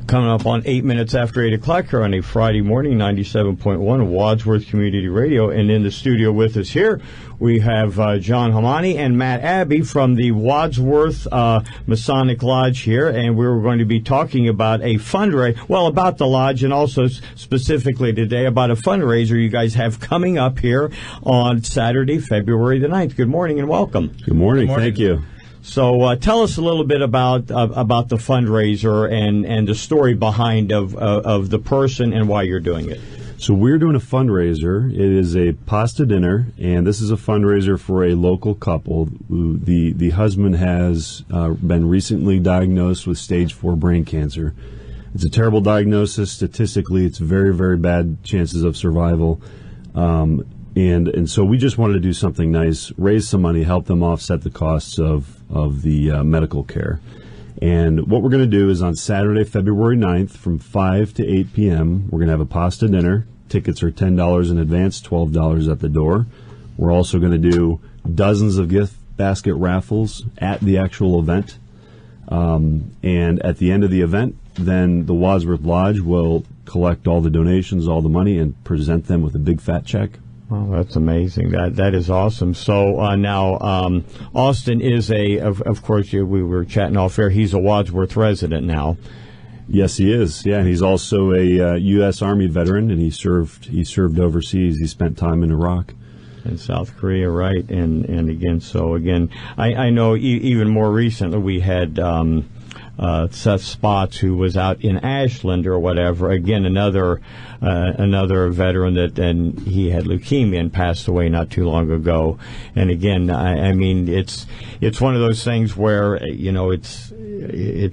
Coming up on 8 minutes after 8 o'clock here on a Friday morning, 97.1 Wadsworth Community Radio. And in the studio with us here, we have John Hamani and Matt Abbey from the Wadsworth Masonic Lodge here. And we're going to be talking about a fundraiser, well, about the lodge, and also specifically today about a fundraiser you guys have coming up here on Saturday, February the 9th. Good morning and welcome. Good morning. Thank you. So tell us a little bit about the fundraiser and the story behind of the person and why you're doing it. So we're doing a fundraiser. It is a pasta dinner, and this is a fundraiser for a local couple. The husband has been recently diagnosed with stage 4 brain cancer. It's a terrible diagnosis. Statistically, it's very, very bad chances of survival. And so we just wanted to do something nice, raise some money, help them offset the costs of the medical care. And what we're going to do is on Saturday, February 9th, from 5 to 8 p.m., we're going to have a pasta dinner. Tickets are $10 in advance, $12 at the door. We're also going to do dozens of gift basket raffles at the actual event. And at the end of the event, then the Wadsworth Lodge will collect all the donations, all the money, and present them with a big fat check. Well, that's amazing. That is awesome. So now, Austin is of course, we were chatting off air. He's a Wadsworth resident now. Yes, he is. Yeah, and he's also a U.S. Army veteran, and he served overseas. He spent time in Iraq. In South Korea, right? And again, I know even more recently we had Seth Spots, who was out in Ashland or whatever. Again, another veteran and he had leukemia and passed away not too long ago. And again, I mean, it's one of those things where it's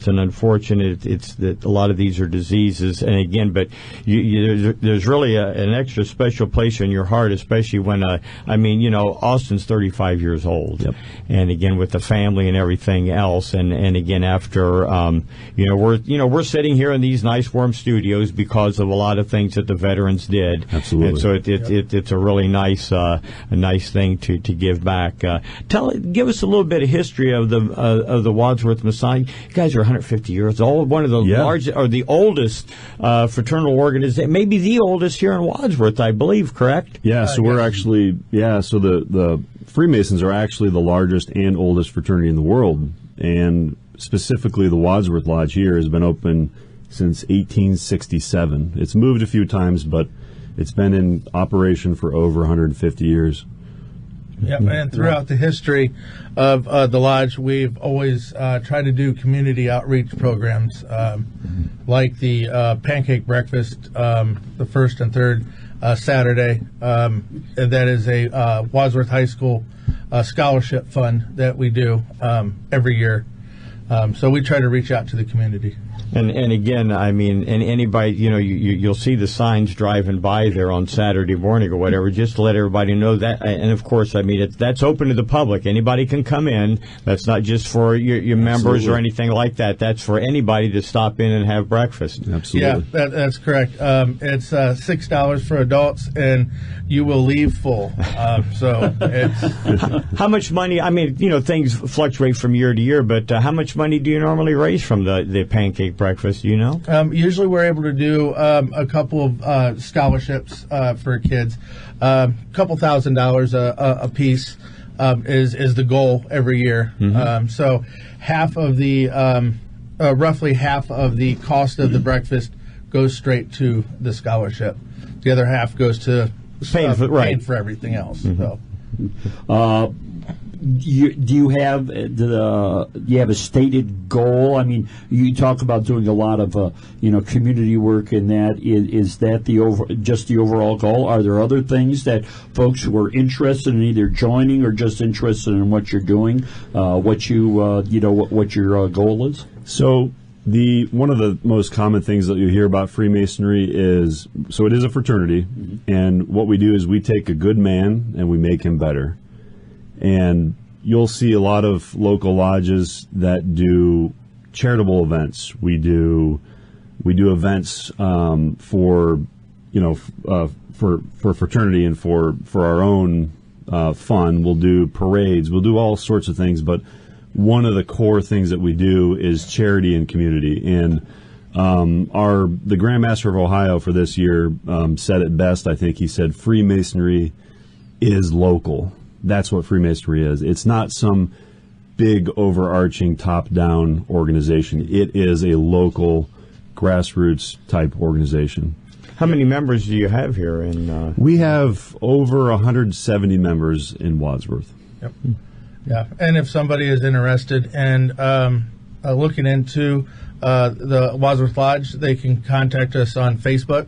an unfortunate. It's that a lot of these are diseases, and again, but there's really an extra special place in your heart, especially when Austin's 35 years old, yep. And again with the family and everything else, and again after we're sitting here in these nice warm studios because of a lot of things that the veterans did. Absolutely. And so it's a really nice thing to give back. Give us a little bit of history of the Wadsworth Masonic. You guys are 150 years old. One of the largest or the oldest fraternal organization, maybe the oldest here in Wadsworth, I believe. Correct? Yeah. So we're actually So the Freemasons are actually the largest and oldest fraternity in the world, and specifically the Wadsworth Lodge here has been open since 1867. It's moved a few times, but it's been in operation for over 150 years. Yep, and throughout the history of the Lodge, we've always tried to do community outreach programs, like the pancake breakfast, the first and third Saturday, and that is a Wadsworth High School scholarship fund that we do every year. So we try to reach out to the community. And again, I mean, and anybody, you'll see the signs driving by there on Saturday morning or whatever, just to let everybody know that. And of course, I mean, that's open to the public. Anybody can come in. That's not just for your members Absolutely. Or anything like that. That's for anybody to stop in and have breakfast. Absolutely. Yeah, that's correct. It's $6 for adults, and you will leave full. So it's how much money? I mean, things fluctuate from year to year, but how much money do you normally raise from the pancake breakfast? Do you know? Usually, we're able to do a couple of scholarships for kids. Couple $1,000s a piece is the goal every year. Mm-hmm. So half of the roughly half of the cost of the breakfast goes straight to the scholarship. The other half goes to paying for everything else. Mm-hmm. So. Do you have a stated goal? I mean, you talk about doing a lot of community work, and that is that just the overall goal? Are there other things that folks who are interested in either joining or just interested in what you're doing, what your goal is? So one of the most common things that you hear about Freemasonry is, so it is a fraternity, mm-hmm. and what we do is we take a good man and we make him better. And you'll see a lot of local lodges that do charitable events. We do events for fraternity and for our own fun. We'll do parades. We'll do all sorts of things. But one of the core things that we do is charity and community. And The Grand Master of Ohio for this year said it best. I think he said Freemasonry is local. That's what Freemasonry is. It's not some big overarching top-down organization. It is a local grassroots type organization. How many members do you have here in? We have over 170 members in Wadsworth. Yep. Yeah, and if somebody is interested and looking into the Wadsworth Lodge, they can contact us on Facebook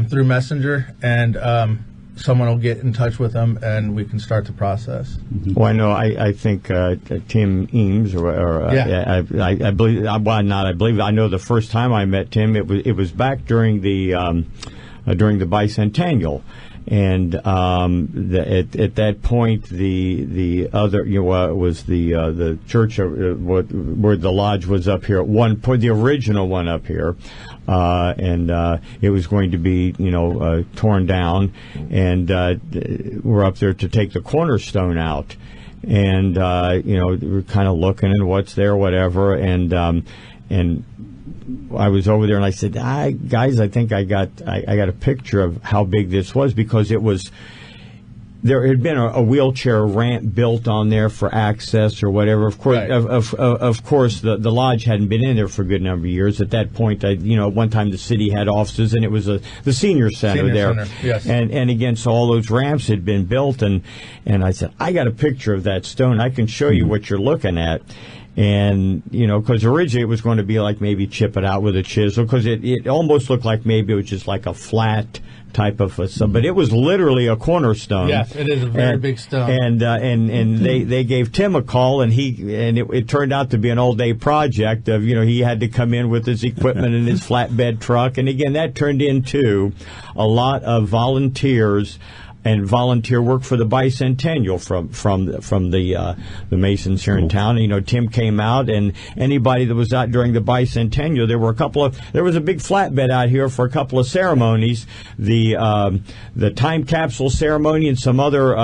through Messenger, and someone will get in touch with them, and we can start the process. Well, I know. I think Tim Eames, I believe. Well, not. I believe. I know the first time I met Tim, it was back during the bicentennial. And at that point, the other was the church where the lodge was up here at one point, the original one up here, and it was going to be torn down, and we're up there to take the cornerstone out, and we're kind of looking at what's there, whatever, and I was over there and I said, guys, I think I got a picture of how big this was, because there had been a wheelchair ramp built on there for access or whatever. Of course, right. Of course, the lodge hadn't been in there for a good number of years. At that point, at one time the city had offices, and it was the senior center there. Center, yes. And again, so all those ramps had been built, and I said, I got a picture of that stone. I can show you what you're looking at. And, because originally it was going to be like maybe chip it out with a chisel, because it almost looked like maybe it was just like a flat type of but it was literally a cornerstone. Yes, it is a very big stone. And they gave Tim a call, and it turned out to be an all-day project of, he had to come in with his equipment and his flatbed truck. And again, that turned into a lot of volunteers and volunteer work for the bicentennial from the Masons here in town. Tim came out, and anybody that was out during the bicentennial, there was a big flatbed out here for a couple of ceremonies, the time capsule ceremony and some other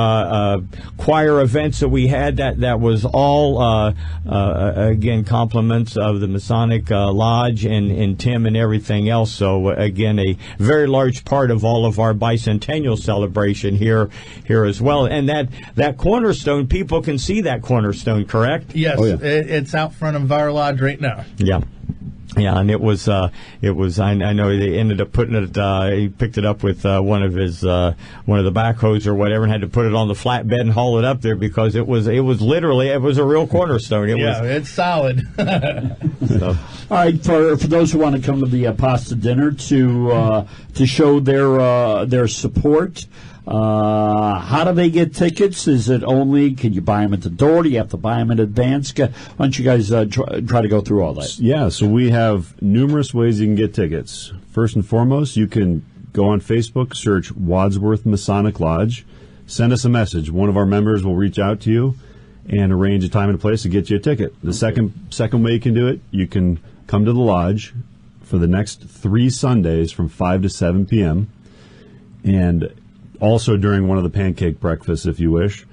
choir events that we had. That was all again compliments of the Masonic Lodge and Tim and everything else. So again, a very large part of all of our bicentennial celebration here as well. And that cornerstone, people can see that cornerstone, correct? Yes. Oh, yeah. It's out front of our lodge right now. Yeah. Yeah, and it was. I know they ended up putting it. He picked it up with one of the backhoes or whatever, and had to put it on the flatbed and haul it up there, because it was literally a real cornerstone. It's solid. So. All right, for those who want to come to the pasta dinner to show their support. How do they get tickets? Is it only, can you buy them at the door? Do you have to buy them in advance? Why don't you guys try to go through all that? Yeah, so we have numerous ways you can get tickets. First and foremost, you can go on Facebook, search Wadsworth Masonic Lodge, send us a message. One of our members will reach out to you and arrange a time and a place to get you a ticket. The second way you can do it, you can come to the lodge for the next 3 Sundays from 5 to 7 p.m. and also during one of the pancake breakfasts, if you wish.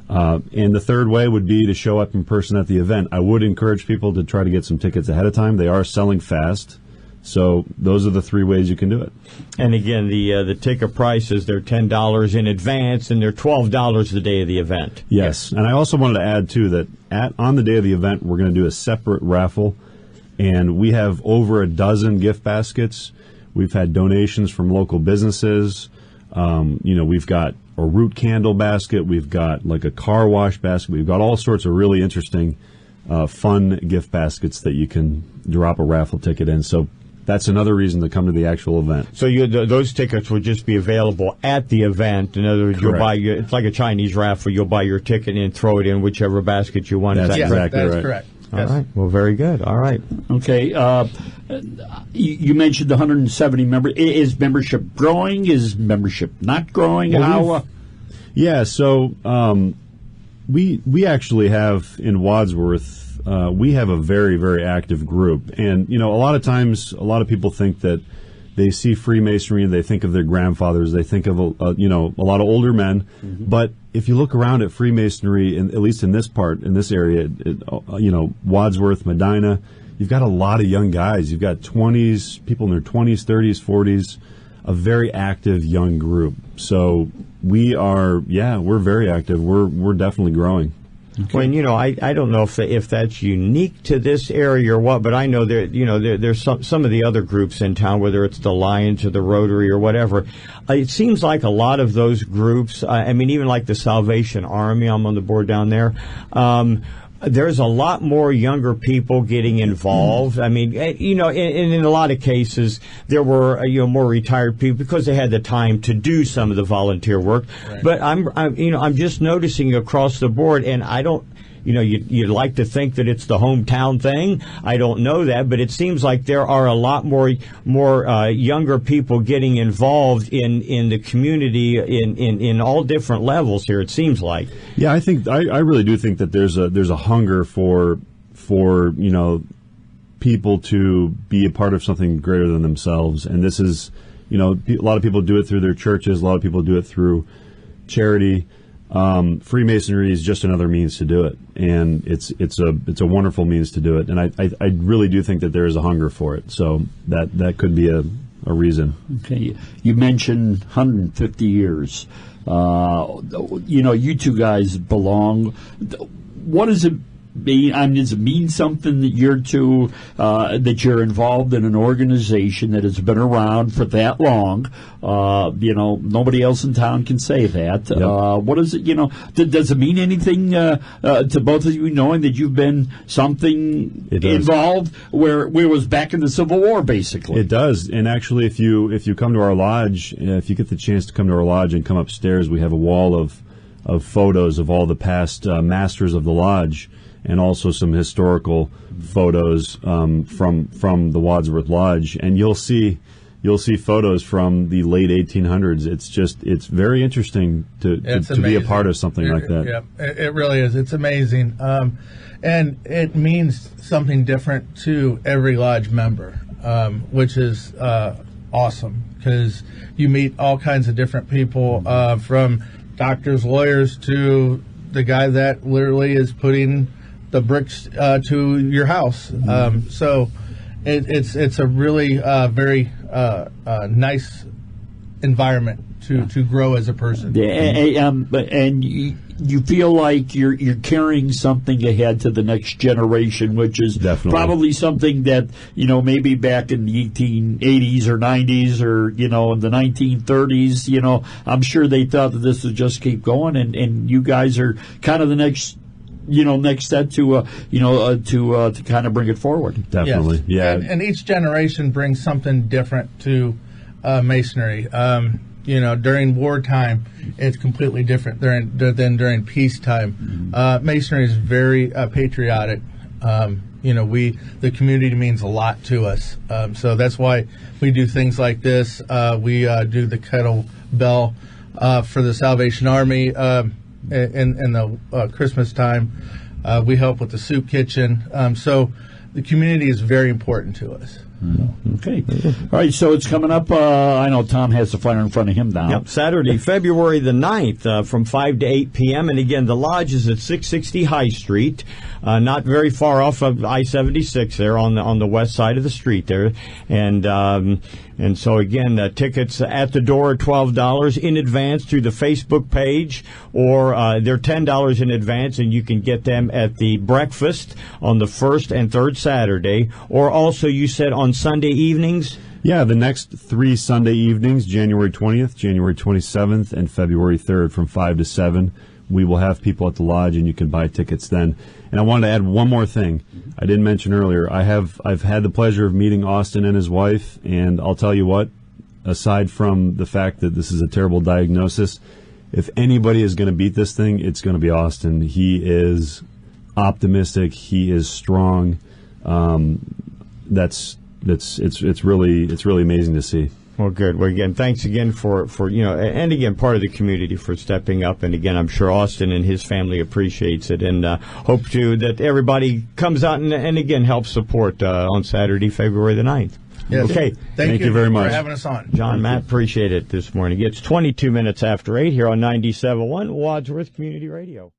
And the third way would be to show up in person at the event. I would encourage people to try to get some tickets ahead of time. They are selling fast. So those are the 3 ways you can do it. And again, the ticket prices, they're $10 in advance, and they're $12 the day of the event. Yes. And I also wanted to add, too, that on the day of the event, we're going to do a separate raffle. And we have over a dozen gift baskets. We've had donations from local businesses. We've got a root candle basket. We've got like a car wash basket. We've got all sorts of really interesting, fun gift baskets that you can drop a raffle ticket in. So that's another reason to come to the actual event. So those tickets would just be available at the event. In other words, correct. It's like a Chinese raffle. You'll buy your ticket and throw it in whichever basket you want. That's exactly right. That's correct. All right. Well, very good. All right. Okay. You mentioned the 170 members. Is membership growing? Is membership not growing? Well, yeah. So we actually have in Wadsworth, we have a very, very active group. And, a lot of times, a lot of people think that they see Freemasonry and they think of their grandfathers. They think of, a lot of older men. Mm-hmm. But if you look around at Freemasonry, at least in this area, Wadsworth, Medina, you've got a lot of young guys. You've got people in their 20s, 30s, 40s, a very active young group. So we're very active. We're definitely growing. Okay. Well, I don't know if that's unique to this area or what, but I know there's some of the other groups in town, whether it's the Lions or the Rotary or whatever. It seems like a lot of those groups, even like the Salvation Army, I'm on the board down there. There's a lot more younger people getting involved. I mean, in a lot of cases, there were more retired people because they had the time to do some of the volunteer work. Right. But I'm just noticing across the board, and I don't. You'd like to think that it's the hometown thing. I don't know that, but it seems like there are a lot more younger people getting involved in the community in all different levels here. It seems like. Yeah, I think I really do think that there's a hunger for people to be a part of something greater than themselves, and this is a lot of people do it through their churches. A lot of people do it through charity. Freemasonry is just another means to do it, and it's a wonderful means to do it, and I really do think that there is a hunger for it, so that could be a reason. Okay, you mentioned 150 years. You two guys belong. What does it mean? Does it mean something that you're involved in an organization that has been around for that long? Nobody else in town can say that. Yep. What is it? Does it mean anything to both of you, knowing that you've been something involved where it was back in the Civil War, basically? It does. And actually, if you come to our lodge, if you get the chance to come to our lodge and come upstairs, we have a wall of photos of all the past masters of the lodge, and also some historical photos from the Wadsworth Lodge, and you'll see photos from the late 1800s. It's very interesting to be a part of something like that. Yeah, it really is. It's amazing, and it means something different to every lodge member, which is awesome, because you meet all kinds of different people, from doctors, lawyers, to the guy that literally is putting the bricks to your house. So it's a really very nice environment to grow as a person. And you feel like you're carrying something ahead to the next generation, which is probably something that maybe back in the 1880s or 90s or in the 1930s, I'm sure they thought that this would just keep going, and you guys are kind of the next step to kind of bring it forward. Definitely, yes. Yeah. And each generation brings something different to Masonry. During wartime, it's completely different than during peacetime. Masonry is very patriotic. The community means a lot to us. So that's why we do things like this. We do the kettlebell for the Salvation Army. In the Christmas time, we help with the soup kitchen. So the community is very important to us. Okay. All right, so it's coming up. I know Tom has the flyer in front of him now. Yep, Saturday, February the 9th, from 5 to 8 p.m. And again, the lodge is at 660 High Street, not very far off of I-76 there on the west side of the street there. And so again, tickets at the door are $12 in advance through the Facebook page, or they're $10 in advance, and you can get them at the breakfast on the first and third Saturday, or also you said on Sunday evenings. Yeah, the next 3 Sunday evenings, January 20th, January 27th, and February 3rd from 5 to 7. We will have people at the lodge, and you can buy tickets then. And I wanted to add one more thing I didn't mention earlier. I've had the pleasure of meeting Austin and his wife, and I'll tell you what, aside from the fact that this is a terrible diagnosis, if anybody is going to beat this thing, it's going to be Austin. He is optimistic. He is strong. It's really amazing to see. Well, good. Well, again, thanks again for and again, part of the community for stepping up. And again, I'm sure Austin and his family appreciates it, and hope that everybody comes out and again helps support on Saturday, February the 9th. Yes. Okay. Thank you very much for having us on. John, Matt, appreciate it this morning. It's 22 minutes after 8 here on 97.1 Wadsworth Community Radio.